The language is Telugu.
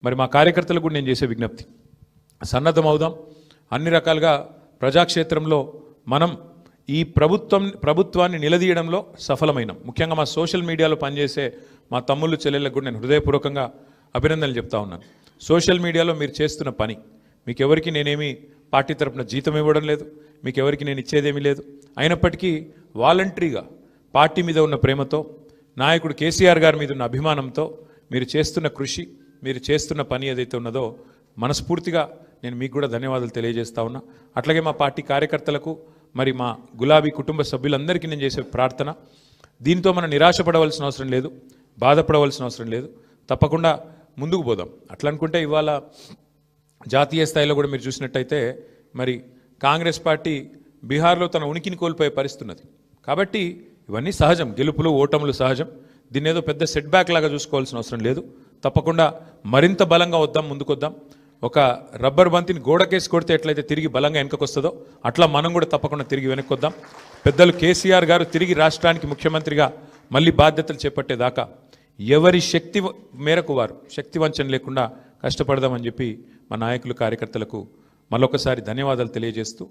మరి మా కార్యకర్తలకు కూడా నేను చేసే విజ్ఞప్తి, సన్నద్ధం అవుదాం. అన్ని రకాలుగా ప్రజాక్షేత్రంలో మనం ఈ ప్రభుత్వాన్ని నిలదీయడంలో సఫలమైనాం. ముఖ్యంగా మా సోషల్ మీడియాలో పనిచేసే మా తమ్ముళ్ళు చెల్లెళ్ళకు కూడా నేను హృదయపూర్వకంగా అభినందనలు చెప్తా ఉన్నాను. సోషల్ మీడియాలో మీరు చేస్తున్న పని, మీకు ఎవరికి నేనేమి పార్టీ తరపున జీతం ఇవ్వడం లేదు, మీకు ఎవరికి నేను ఇచ్చేదేమీ లేదు. అయినప్పటికీ వాలంటరీగా పార్టీ మీద ఉన్న ప్రేమతో, నాయకుడు కేసీఆర్ గారి మీద ఉన్న అభిమానంతో మీరు చేస్తున్న కృషి, మీరు చేస్తున్న పని ఏదైతే ఉన్నదో మనస్ఫూర్తిగా నేను మీకు కూడా ధన్యవాదాలు తెలియజేస్తా ఉన్నా. అట్లాగే మా పార్టీ కార్యకర్తలకు, మరి మా గులాబీ కుటుంబ సభ్యులందరికీ నేను చేసే ప్రార్థన, దీంతో మనం నిరాశపడవలసిన అవసరం లేదు, బాధపడవలసిన అవసరం లేదు. తప్పకుండా ముందుకు పోదాం. అట్లా అనుకుంటే ఇవాళ జాతీయ స్థాయిలో కూడా మీరు చూసినట్టయితే మరి కాంగ్రెస్ పార్టీ బీహార్లో తన ఉనికిని కోల్పోయే పరిస్థితి ఉన్నది. కాబట్టి ఇవన్నీ సహజం, గెలుపులు ఓటములు సహజం. దీన్ని ఏదో పెద్ద సెట్ బ్యాక్ లాగా చూసుకోవాల్సిన అవసరం లేదు. తప్పకుండా మరింత బలంగా వద్దాం, ముందుకొద్దాం. ఒక రబ్బర్ బంతిని గోడకేసి కొడితే ఎట్లయితే తిరిగి బలంగా వెనకకొస్తుందో అట్లా మనం కూడా తప్పకుండా తిరిగి వెనక్కొద్దాం. పెద్దలు కేసీఆర్ గారు తిరిగి రాష్ట్రానికి ముఖ్యమంత్రిగా మళ్ళీ బాధ్యతలు చేపట్టేదాకా ఎవరి శక్తి మేరకు వారు శక్తి వంచన లేకుండా కష్టపడదామని చెప్పి మా నాయకులు కార్యకర్తలకు మరొకసారి ధన్యవాదాలు తెలియజేస్తూ